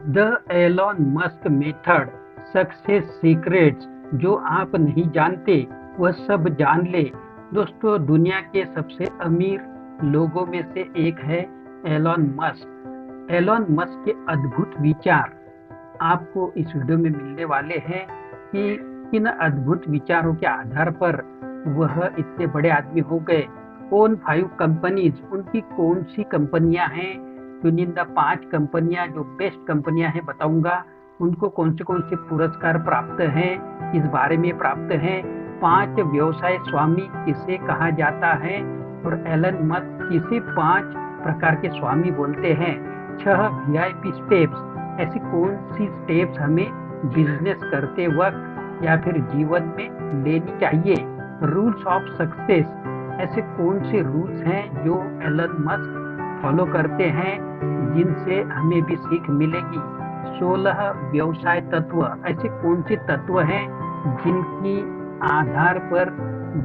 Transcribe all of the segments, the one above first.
The Elon Musk method, success secrets. जो आप नहीं जानते वह सब जान ले। दोस्तों, दुनिया के सबसे अमीर लोगों में से एक है एलॉन मस्क। एलॉन मस्क के अद्भुत विचार आपको इस वीडियो में मिलने वाले हैं कि किन अद्भुत विचारों के आधार पर वह इतने बड़े आदमी हो गए। ओन 5 कंपनीज, उनकी कौन सी कंपनियां हैं, चुनिंदा 5 कंपनियां जो बेस्ट कंपनियां हैं बताऊंगा। उनको कौन से पुरस्कार प्राप्त हैं, किस बारे में प्राप्त हैं। 5 व्यवसाय स्वामी किसे कहा जाता है और एलन मस्क किसे 5 प्रकार के स्वामी बोलते हैं। 6 VIP स्टेप्स, ऐसी कौन सी स्टेप्स हमें बिजनेस करते वक्त या फिर जीवन में लेनी चाहिए। रूल्स ऑफ सक्सेस, ऐसे कौन से रूल्स हैं जो एलन मस्क फॉलो करते हैं जिनसे हमें भी सीख मिलेगी। 16 व्यवसाय तत्व, ऐसे कौन से तत्व हैं जिनकी आधार पर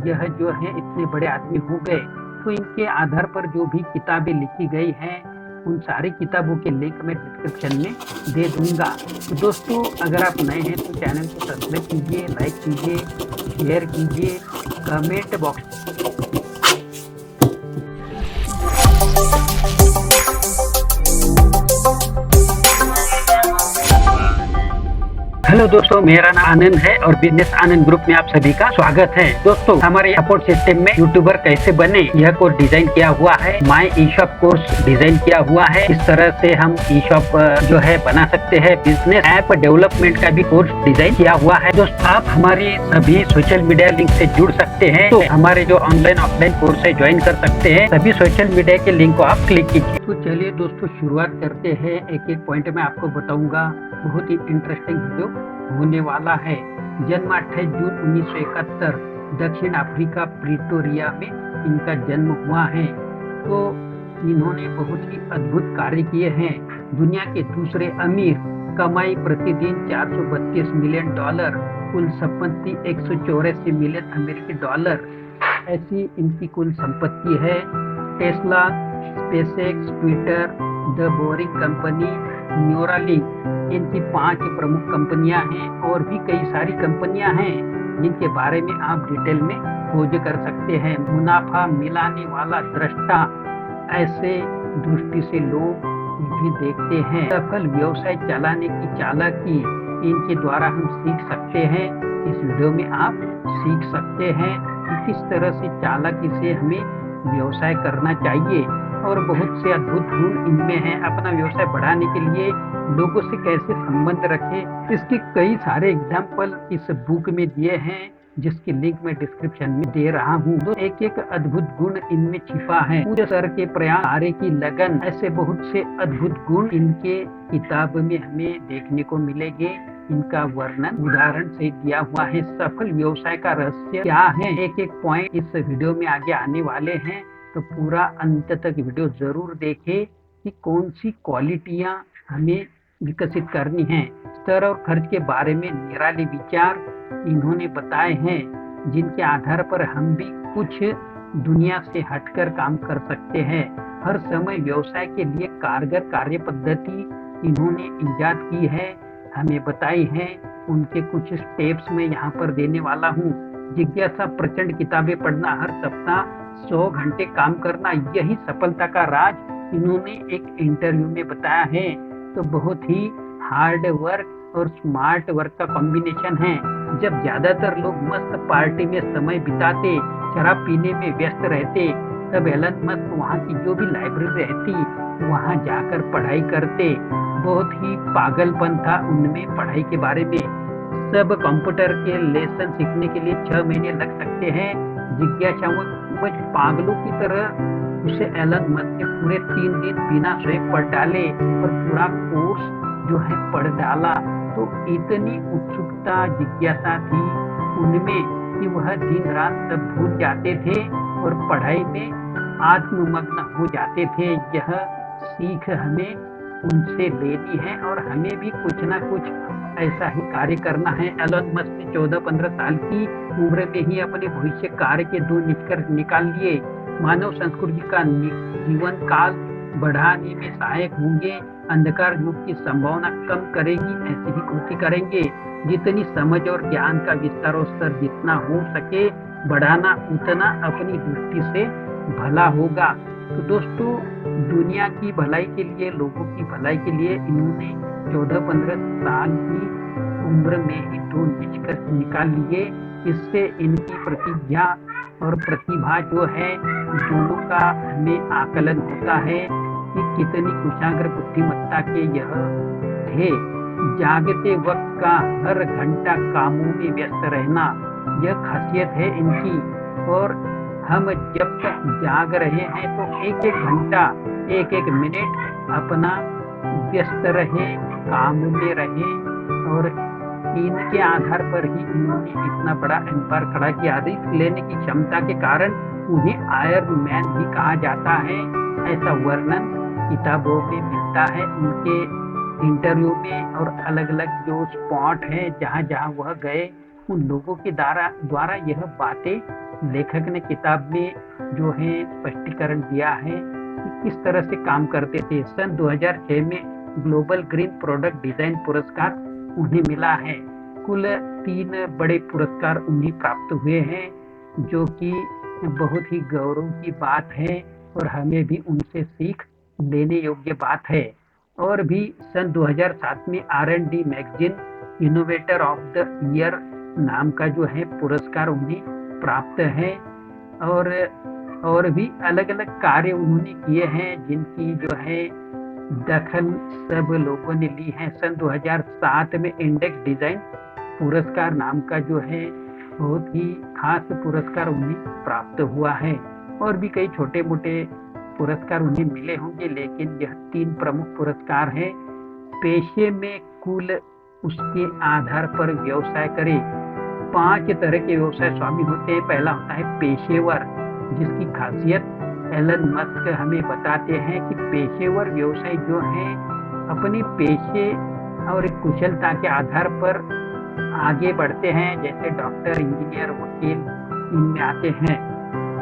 यह जो है इतने बड़े आदमी हो गए। तो इनके आधार पर जो भी किताबें लिखी गई हैं उन सारी किताबों के लिंक मैं डिस्क्रिप्शन में दे दूंगा। तो दोस्तों, अगर आप नए हैं तो चैनल को सब्सक्राइब कीजिए, लाइक कीजिए, शेयर कीजिए, कमेंट बॉक्स। हेलो दोस्तों, मेरा नाम आनंद है और बिजनेस आनंद ग्रुप में आप सभी का स्वागत है। दोस्तों, हमारे सपोर्ट सिस्टम में यूट्यूबर कैसे बने यह कोर्स डिजाइन किया हुआ है। माई ई शॉप कोर्स डिजाइन किया हुआ है। इस तरह से हम ई शॉप जो है बना सकते हैं। बिजनेस ऐप डेवलपमेंट का भी कोर्स डिजाइन किया हुआ है। दोस्तों, आप हमारी सभी सोशल मीडिया लिंक से जुड़ सकते हैं। तो हमारे जो ऑनलाइन ऑफलाइन कोर्स है ज्वाइन कर सकते हैं। सभी सोशल मीडिया के लिंक को आप क्लिक कीजिए। तो चलिए दोस्तों, शुरुआत करते हैं। एक एक पॉइंट में आपको बताऊंगा। बहुत ही इंटरेस्टिंग वीडियो होने वाला है। जन्म 28 जून 1971 दक्षिण अफ्रीका प्रिटोरिया में इनका जन्म हुआ है। तो इन्होंने बहुत ही अद्भुत कार्य किए हैं। दुनिया के दूसरे अमीर, कमाई प्रतिदिन $432 मिलियन, कुल संपत्ति 184 मिलियन अमेरिकी डॉलर, ऐसी इनकी कुल संपत्ति है। Tesla, SpaceX, Twitter, the boring company, Neuralink, इनकी 5 प्रमुख कंपनियां हैं। और भी कई सारी कंपनियां हैं जिनके बारे में आप डिटेल में खोज कर सकते हैं। मुनाफा मिलाने वाला दृष्टा, ऐसे दृष्टि से लोग भी देखते हैं। सफल व्यवसाय चलाने की चालाकी, इनके द्वारा हम सीख सकते हैं। इस वीडियो में आप सीख सकते हैं कि किस तरह से चालाकी से हमें व्यवसाय करना चाहिए। और बहुत से अद्भुत गुण इनमें हैं। अपना व्यवसाय बढ़ाने के लिए लोगों से कैसे संबंध रखें, इसके कई सारे एग्जाम्पल इस बुक में दिए हैं, जिसकी लिंक मैं डिस्क्रिप्शन में दे रहा हूँ। तो एक एक अद्भुत गुण इनमें छिपा है। पूरे सर के प्रयास, कार्य की लगन, ऐसे बहुत से अद्भुत गुण इनके किताब में हमें देखने को मिलेंगे। इनका वर्णन उदाहरण से दिया हुआ है। सफल व्यवसाय का रहस्य क्या है, एक एक पॉइंट इस वीडियो में आगे आने वाले हैं। तो पूरा अंत तक वीडियो जरूर देखें कि कौन सी क्वालिटियां हमें विकसित करनी है। स्तर और खर्च के बारे में निराले विचार इन्होंने बताए हैं, जिनके आधार पर हम भी कुछ दुनिया से हटकर काम कर सकते हैं। हर समय व्यवसाय के लिए कारगर कार्य पद्धति इन्होंने इजाद की है, हमें बताई है। उनके कुछ स्टेप्स में यहाँ पर देने वाला हूँ। जिज्ञासा प्रचंड किताबें पढ़ना, हर सप्ताह 100 घंटे काम करना, यही सफलता का राज इन्होंने एक इंटरव्यू में बताया है। तो बहुत ही हार्ड वर्क और स्मार्ट वर्क का कॉम्बिनेशन है। जब ज्यादातर लोग मस्त पार्टी में समय बिताते, शराब पीने में व्यस्त रहते, तब एलन मस्क वहाँ की जो भी लाइब्रेरी रहती वहाँ जाकर पढ़ाई करते। बहुत ही पागलपन था उनमें पढ़ाई के बारे में। सब कंप्यूटर के लेसन सीखने के लिए 6 महीने लग सकते हैं। जिज्ञासाओं पागलों की तरह उसे एलन मस्क ने पूरे 3 दिन बिना सोए पढ़ डाले और पूरा कोर्स जो है पढ़ डाला। तो इतनी उत्सुकता, जिज्ञासा थी उनमें कि वह दिन रात सब भूल जाते थे और पढ़ाई में आत्ममग्न हो जाते थे। यह सीख हमें उनसे लेनी है और हमें भी कुछ ना कुछ ऐसा ही कार्य करना है। एलन मस्क ने 14-15 साल की उम्र में ही अपने भविष्य कार्य के 2 निष्कर्ष निकाल लिए। मानव संस्कृति का जीवन काल बढ़ाने में सहायक होंगे। अंधकार युग की संभावना कम करेगी, ऐसी ही कृति करेंगे। जितनी समझ और ज्ञान का विस्तार और स्तर जितना हो सके बढ़ाना, उतना अपनी दृष्टि से भला होगा। तो दोस्तों, दुनिया की भलाई के लिए, लोगों की भलाई के लिए इन्होंने 14-15 साल की उम्र में ही 2 निष्कर्ष निकाल लिए। इससे इनकी प्रतिज्ञा और प्रतिभा जो है, दोनों का हमें आकलन होता है कि कितनी कुशाग्र बुद्धिमत्ता के यह थे। जागते वक्त का हर घंटा कामों में व्यस्त रहना, यह खासियत है इनकी। और हम जब तक जाग रहे हैं तो एक एक घंटा, एक एक मिनट अपना व्यस्त रहे, काम में रहे। और इनके आधार पर ही इन्होंने इतना बड़ा एम्पायर खड़ा किया। रिस्क लेने की क्षमता के कारण उन्हें आयरन मैन भी कहा जाता है, ऐसा वर्णन किताबों में मिलता है। उनके इंटरव्यू में और अलग अलग जो स्पॉट है जहाँ जहाँ वह गए, उन लोगों के द्वारा यह बातें लेखक ने किताब में जो है स्पष्टीकरण दिया है कि किस तरह से काम करते थे। सन 2006 में ग्लोबल ग्रीन प्रोडक्ट डिजाइन पुरस्कार उन्हें मिला है। कुल 3 बड़े पुरस्कार उन्हें प्राप्त हुए हैं, जो कि बहुत ही गौरव की बात है और हमें भी उनसे सीख लेने योग्य बात है। और भी सन 2007 में R&D magazine innovator of the year नाम का जो है पुरस्कार उन्हें प्राप्त है। और भी अलग अलग कार्य उन्होंने किए हैं जिनकी जो है दखल सब लोगों ने ली है। सन 2007 में इंडेक्स डिजाइन पुरस्कार नाम का जो है बहुत ही खास पुरस्कार उन्हें प्राप्त हुआ है। और भी कई छोटे मोटे पुरस्कार उन्हें मिले होंगे, लेकिन यह 3 प्रमुख पुरस्कार हैं। पेशे में कुल उसके आधार पर व्यवसाय करे। 5 तरह के व्यवसाय स्वामी होते हैं। पहला होता है पेशेवर, जिसकी खासियत एलन मस्क हमें बताते हैं कि पेशेवर व्यवसाय जो है अपने पेशे और कुशलता के आधार पर आगे बढ़ते हैं, जैसे डॉक्टर, इंजीनियर, वकील इनमें आते हैं।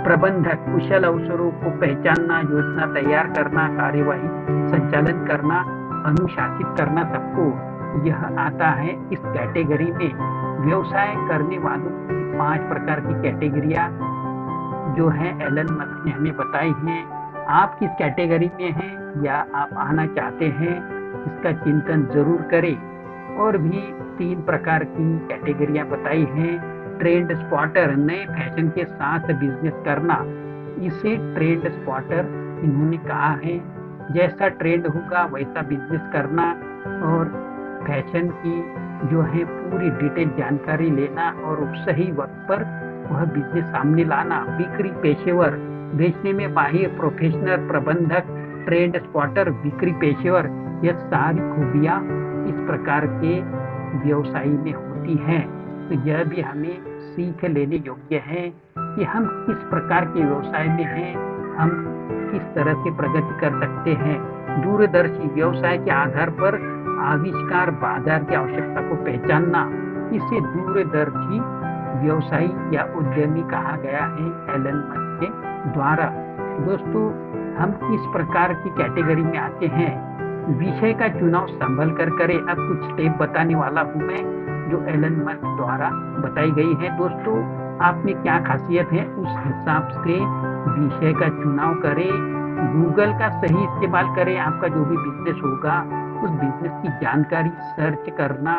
प्रबंधक, कुशल अवसरों को पहचानना, योजना तैयार करना, कार्यवाही संचालन करना, अनुशासित करना, सबको यह आता है इस कैटेगरी में। व्यवसाय करने वालों की 5 प्रकार की कैटेगरियां जो है एलन मस्क ने हमें बताई हैं। आप किस कैटेगरी में हैं या आप आना चाहते हैं, इसका चिंतन जरूर करें। और भी 3 प्रकार की कैटेगरियां बताई हैं। ट्रेंड स्पॉटर, नए फैशन के साथ बिजनेस करना, इसे ट्रेंड स्पॉटर इन्होंने कहा है। जैसा ट्रेंड होगा वैसा बिजनेस करना और फैशन की जो है पूरी डिटेल जानकारी लेना और सही वक्त पर वह बिजनेस सामने लाना। बिक्री पेशेवर, बेचने में माहिर, प्रोफेशनल, प्रबंधक, ट्रेंड स्पॉटर, बिक्री पेशेवर, यह सारी खूबियां इस प्रकार के व्यवसायी में होती हैं। तो यह भी हमें सीख लेने योग्य है कि हम किस प्रकार के व्यवसाय में हैं, हम किस तरह से प्रगति कर सकते हैं। दूरदर्शी, व्यवसाय के आधार पर आविष्कार, बाजार की आवश्यकता को पहचानना, इसे दूरदर्शी व्यवसायी या उद्यमी कहा गया है एलन मस्क के द्वारा। दोस्तों, हम किस प्रकार की कैटेगरी में आते हैं, विषय का चुनाव संभल कर करें। अब कुछ स्टेप बताने वाला हूँ मैं जो एलन मस्क द्वारा बताई गई है। दोस्तों, आप में क्या खासियत है उस हिसाब से विषय का चुनाव करें। गूगल का सही इस्तेमाल करें। आपका जो भी बिजनेस होगा उस बिजनेस की जानकारी सर्च करना,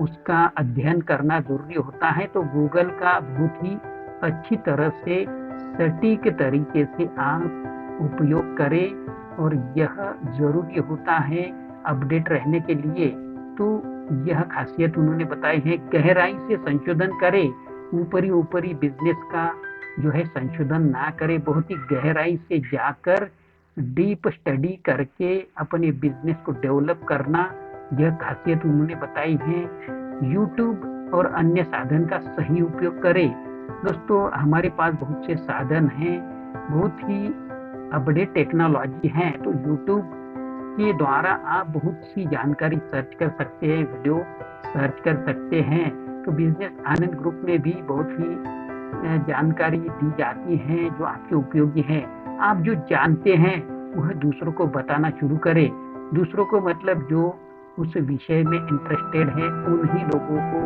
उसका अध्ययन करना जरूरी होता है। तो गूगल का बहुत ही अच्छी तरह से सटीक तरीके से आप उपयोग करें और यह जरूरी होता है अपडेट रहने के लिए। तो यह खासियत उन्होंने बताई है। गहराई से संशोधन करें, ऊपरी बिजनेस का जो है संशोधन ना करें, बहुत ही गहराई से जाकर डीप स्टडी करके अपने बिजनेस को डेवलप करना, यह खासियत उन्होंने बताई है। यूट्यूब और अन्य साधन का सही उपयोग करें। दोस्तों, हमारे पास बहुत से साधन हैं, बहुत ही अपडेट टेक्नोलॉजी है। तो यूट्यूब के द्वारा आप बहुत सी जानकारी सर्च कर सकते हैं, वीडियो सर्च कर सकते हैं। तो बिजनेस आनंद ग्रुप में भी बहुत ही जानकारी दी जाती है जो आपके उपयोगी है। आप जो जानते हैं वह दूसरों को बताना शुरू करें। दूसरों को मतलब जो उस विषय में इंटरेस्टेड है उन्हीं लोगों को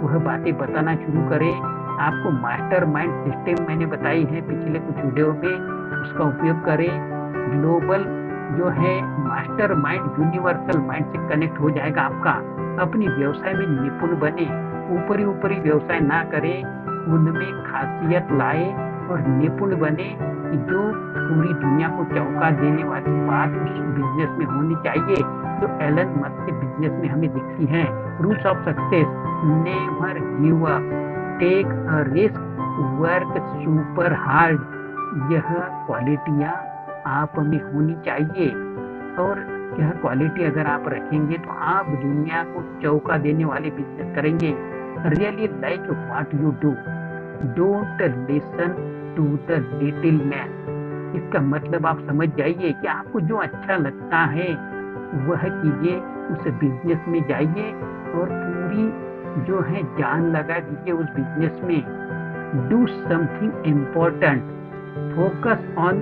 वह बातें बताना शुरू करें। आपको मास्टरमाइंड सिस्टम मैंने बताई है पिछले कुछ वीडियो में, उसका उपयोग करें। ग्लोबल जो है मास्टरमाइंड यूनिवर्सल माइंड से कनेक्ट हो जाएगा आपका। अपनी व्यवसाय में निपुण बने, ऊपरी ऊपरी व्यवसाय ना करें, उनमें खासियत लाए और निपुण बने कि जो पूरी दुनिया को चौंका देने वाली बात उस बिजनेस में होनी चाहिए जो एलन मस्क के बिजनेस में हमें दिखती है। Rules of success: never give up, take a risk, work super hard. यह क्वालिटियां आप में होनी चाहिए और यह क्वालिटी अगर आप रखेंगे तो आप दुनिया को चौंका देने वाले बिजनेस करेंगे। Really like what you do, don't listen to the little man. इसका मतलब आप समझ जाइए कि आपको जो अच्छा लगता है वह कीजिए, उस बिजनेस में जाइए और पूरी जो है जान लगा दीजिए उस बिजनेस में। Do something important, focus on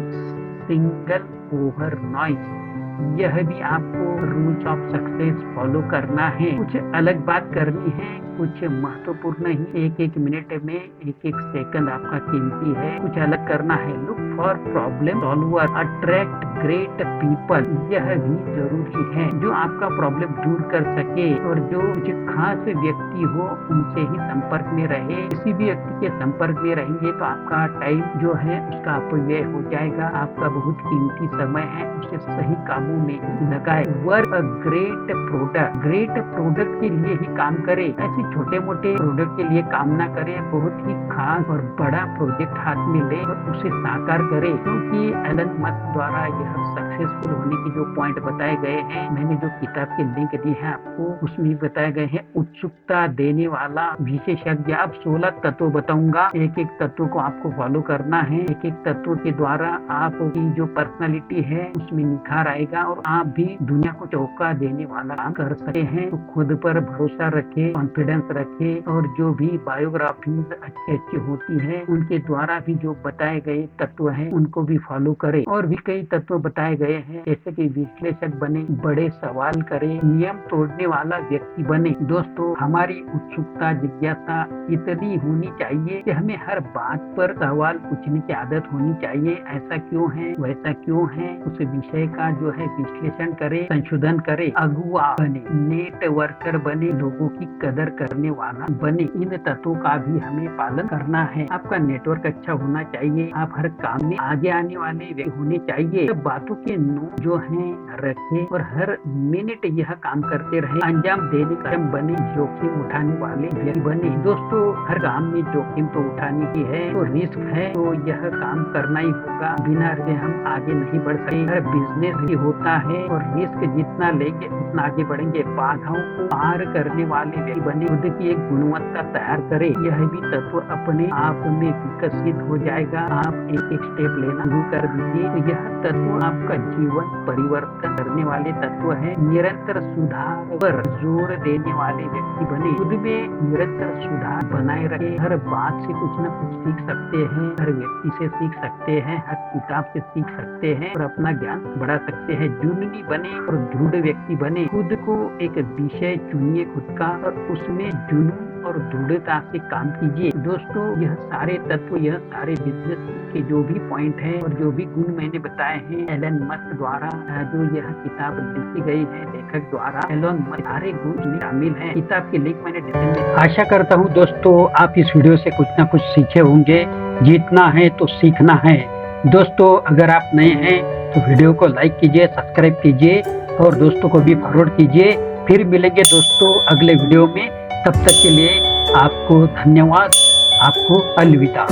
single over noise. यह भी आपको रूल्स ऑफ सक्सेस फॉलो करना है। कुछ अलग बात करनी है, कुछ महत्वपूर्ण नहीं। एक एक मिनट में एक एक सेकंड आपका कीमती है, कुछ अलग करना है। Look for problem solver, attract great people. यह भी जरूरी है जो आपका प्रॉब्लम दूर कर सके और जो कुछ खास व्यक्ति हो उनसे ही संपर्क में रहे। किसी भी व्यक्ति के संपर्क में रहेंगे तो आपका टाइम जो है उसका अपव्यय हो जाएगा। आपका बहुत कीमती समय है, उसे सही कामों में ही लगाए। Work a great product, great product के लिए ही काम करे, ऐसे छोटे मोटे प्रोडक्ट के लिए काम ना करे। बहुत ही खास और बड़ा प्रोजेक्ट हाथ में ले और उसे साकार करे, क्योंकि एलन मस्क द्वारा यह सक्सेसफुल होने के जो पॉइंट बताए गए हैं, मैंने जो किताब के लिंक दी है आपको उसमें बताए गए हैं। उत्सुकता देने वाला विशेषज्ञ। अब 16 तत्व बताऊंगा, एक एक तत्व को आपको फॉलो करना है। एक एक तत्व के द्वारा आपकी जो पर्सनालिटी है उसमें निखार आएगा और आप भी दुनिया को चौंका देने वाला काम कर सकते हैं। तो खुद पर भरोसा रखे, कॉन्फिडेंस रखे और जो भी बायोग्राफी अच्छी होती है उनके द्वारा भी जो बताए गए तत्व हैं उनको भी फॉलो करें। और भी कई तत्व बताए गए हैं, जैसे कि विश्लेषक बने, बड़े सवाल करें, नियम तोड़ने वाला व्यक्ति बने। दोस्तों, हमारी उत्सुकता जिज्ञासा इतनी होनी चाहिए कि हमें हर बात पर सवाल पूछने की आदत होनी चाहिए। ऐसा क्यों है, वैसा क्यों है, उस विषय का जो है विश्लेषण करे, संशोधन करे। अगुआ बने, नेटवर्कर बने, लोगों की कदर करने वाला बने। इन तत्वों का भी हमें पालन करना है। आपका नेटवर्क अच्छा होना चाहिए, आप हर काम में आगे आने वाले व्यक्ति होने चाहिए। बातों के नोट जो है रखे और हर मिनट यह काम करते रहे। अंजाम देने का बने, जोखिम उठाने वाले व्यक्ति बने। दोस्तों, हर काम में जोखिम तो उठाने की है, तो रिस्क है तो यह काम करना ही होगा। बिना रिस्क हम आगे नहीं बढ़ सकते। हर बिजनेस भी होता है और रिस्क जितना लेंगे उतना आगे बढ़ेंगे। बाधाओं को पार करने वाले व्यक्ति बने, खुद की एक गुणवत्ता तैयार करें। यह भी तत्व अपने आप में विकसित हो जाएगा। आप एक एक स्टेप लेना शुरू कर दीजिए तो यह तत्व आपका जीवन परिवर्तन करने वाले तत्व है। निरंतर सुधार पर जोर देने वाले व्यक्ति बने, खुद में निरंतर सुधार बनाए रखे। हर बात से कुछ न कुछ सीख सकते हैं, हर व्यक्ति से सीख सकते हैं, हर किताब से सीख सकते हैं और अपना ज्ञान बढ़ा सकते हैं। जुनूनी बने और दृढ़ व्यक्ति बने, खुद को एक विषय चुनिए खुद का और उसमें जुनून और दृढ़ता से काम कीजिए। दोस्तों, यह सारे तत्व, यह सारे बिजनेस के जो भी पॉइंट हैं और जो भी गुण मैंने बताए हैं एलन मस्क द्वारा जो यह किताब लिखी गई है लेखक द्वारा, एलन मस्क सारे गुण शामिल हैं। किताब की लिंक मैंने डिस्क्रिप्शन में। आशा करता हूँ दोस्तों आप इस वीडियो से कुछ ना कुछ सीखे होंगे। जीतना है तो सीखना है। दोस्तों, अगर आप नए हैं तो वीडियो को लाइक कीजिए, सब्सक्राइब कीजिए और दोस्तों को भी फॉरवर्ड कीजिए। फिर मिलेंगे दोस्तों अगले वीडियो में। तब तक के लिए आपको धन्यवाद, आपको अलविदा।